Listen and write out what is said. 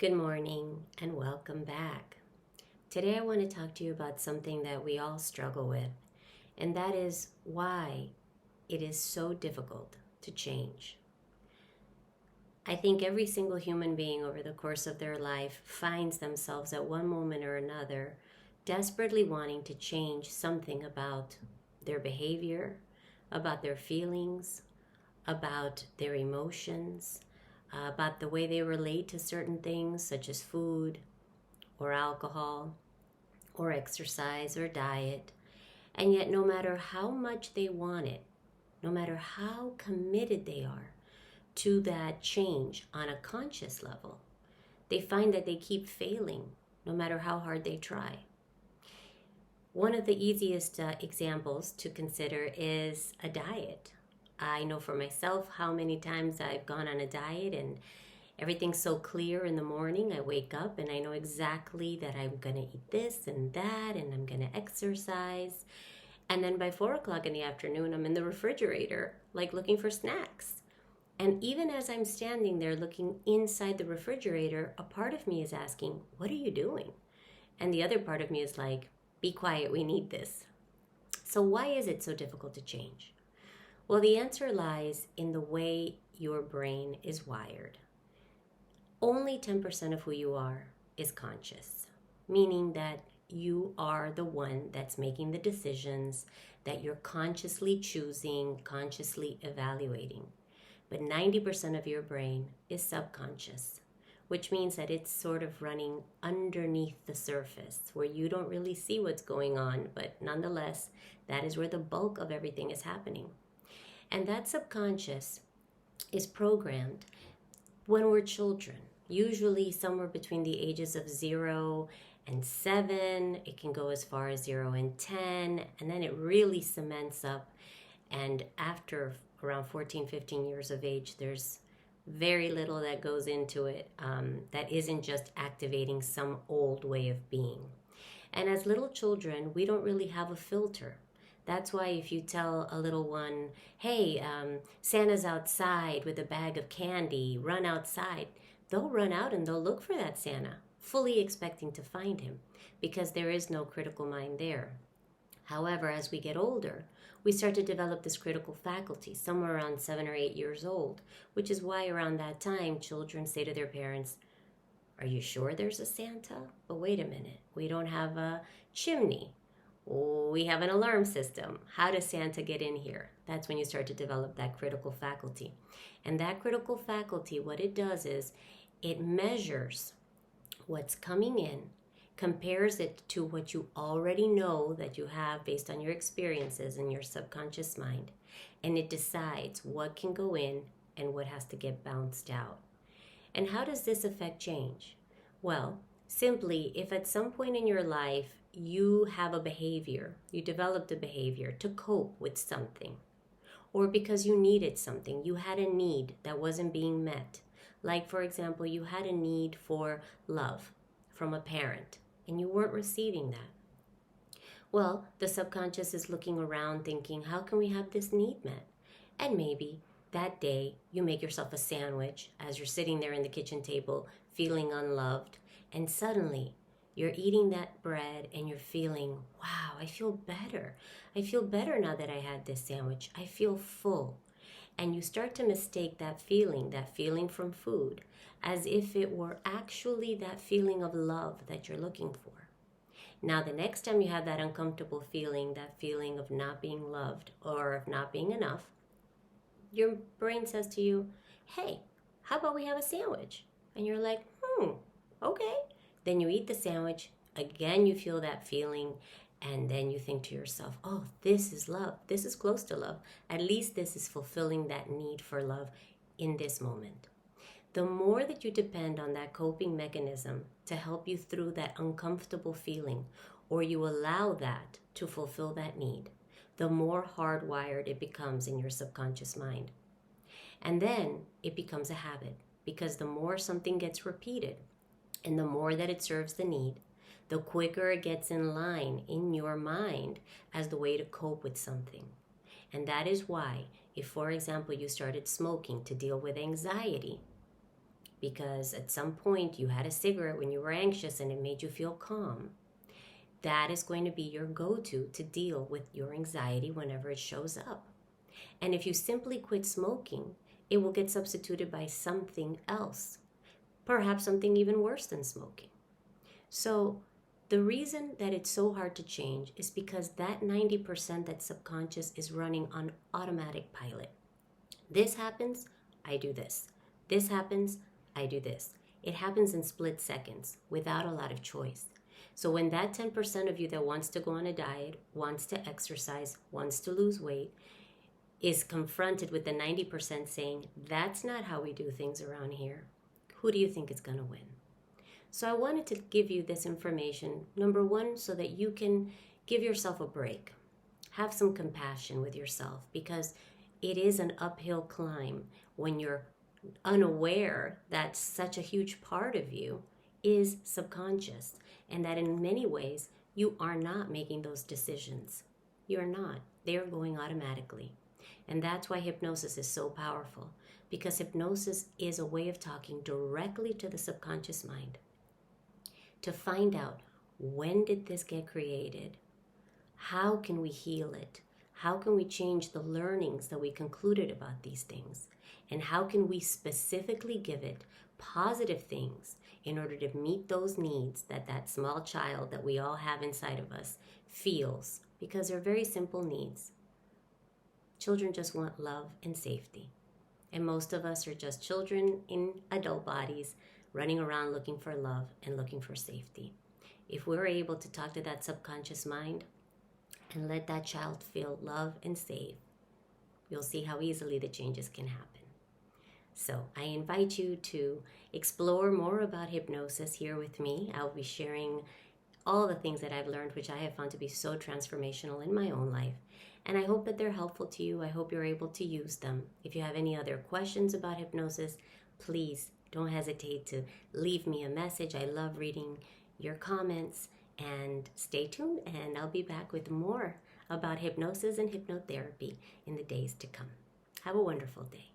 Good morning and welcome back. Today I want to talk to you about something that we all struggle with, and that is why it is so difficult to change. I think every single human being over the course of their life finds themselves at one moment or another desperately wanting to change something about their behavior, about their feelings, about their emotions, about the way they relate to certain things such as food or alcohol or exercise or diet. And yet, no matter how much they want it, no matter how committed they are to that change on a conscious level, they find that they keep failing no matter how hard they try. One of the easiest examples to consider is a diet. I know for myself how many times I've gone on a diet and everything's so clear in the morning. I wake up and I know exactly that I'm going to eat this and that and I'm going to exercise. And then by 4 o'clock in the afternoon, I'm in the refrigerator, like looking for snacks. And even as I'm standing there looking inside the refrigerator, a part of me is asking, what are you doing? And the other part of me is like, be quiet, we need this. So why is it so difficult to change? Well, the answer lies in the way your brain is wired. Only 10% of who you are is conscious, meaning that you are the one that's making the decisions, that you're consciously choosing, consciously evaluating. But 90% of your brain is subconscious, which means that it's sort of running underneath the surface where you don't really see what's going on, but nonetheless, that is where the bulk of everything is happening. And that subconscious is programmed when we're children, usually somewhere between the ages of 0 and 7. It can go as far as 0 and 10, and then it really cements up. And after around 14, 15 years of age, there's very little that goes into it that isn't just activating some old way of being. And as little children, we don't really have a filter. That's why if you tell a little one, hey, Santa's outside with a bag of candy, run outside, they'll run out and they'll look for that Santa, fully expecting to find him, because there is no critical mind there. However, as we get older, we start to develop this critical faculty somewhere around 7 or 8 years old, which is why around that time, children say to their parents, are you sure there's a Santa? But wait a minute, we don't have a chimney. We have an alarm system. How does Santa get in here? That's when you start to develop that critical faculty. And that critical faculty, what it does is it measures what's coming in, compares it to what you already know that you have based on your experiences in your subconscious mind, and it decides what can go in and what has to get bounced out. And how does this affect change? Well, simply, if at some point in your life you have a behavior, you developed a behavior to cope with something, or because you needed something, you had a need that wasn't being met. Like, for example, you had a need for love from a parent, and you weren't receiving that. Well, the subconscious is looking around thinking, how can we have this need met? And maybe that day you make yourself a sandwich as you're sitting there in the kitchen table feeling unloved, and suddenly you're eating that bread and you're feeling, wow, I feel better. I feel better now that I had this sandwich. I feel full. And you start to mistake that feeling from food, as if it were actually that feeling of love that you're looking for. Now, the next time you have that uncomfortable feeling, that feeling of not being loved or of not being enough, your brain says to you, hey, how about we have a sandwich? And you're like, okay. Then you eat the sandwich. Again, you feel that feeling. And then you think to yourself, oh, this is love. This is close to love. At least this is fulfilling that need for love in this moment. The more that you depend on that coping mechanism to help you through that uncomfortable feeling, or you allow that to fulfill that need, the more hardwired it becomes in your subconscious mind. And then it becomes a habit, because the more something gets repeated and the more that it serves the need, the quicker it gets in line in your mind as the way to cope with something. And that is why, if, for example, you started smoking to deal with anxiety, because at some point you had a cigarette when you were anxious and it made you feel calm. That is going to be your go-to to deal with your anxiety whenever it shows up. And if you simply quit smoking, it will get substituted by something else, perhaps something even worse than smoking. So the reason that it's so hard to change is because that 90% that's subconscious is running on automatic pilot. This happens, I do this. This happens, I do this. It happens in split seconds without a lot of choice. So when that 10% of you that wants to go on a diet, wants to exercise, wants to lose weight, is confronted with the 90% saying, that's not how we do things around here, who do you think is going to win? So I wanted to give you this information, number one, so that you can give yourself a break. Have some compassion with yourself, because it is an uphill climb when you're unaware that such a huge part of you is subconscious, and that in many ways you are not making those decisions. You're not. They are going automatically. And that's why hypnosis is so powerful, because hypnosis is a way of talking directly to the subconscious mind to find out, when did this get created? How can we heal it? How can we change the learnings that we concluded about these things? And how can we specifically give it positive things in order to meet those needs that that small child that we all have inside of us feels? Because they're very simple needs. Children just want love and safety. And most of us are just children in adult bodies running around looking for love and looking for safety. If we're able to talk to that subconscious mind and let that child feel love and safe, you'll see how easily the changes can happen. So I invite you to explore more about hypnosis here with me. I'll be sharing all the things that I've learned, which I have found to be so transformational in my own life. And I hope that they're helpful to you. I hope you're able to use them. If you have any other questions about hypnosis, please don't hesitate to leave me a message. I love reading your comments. And stay tuned, and I'll be back with more about hypnosis and hypnotherapy in the days to come. Have a wonderful day.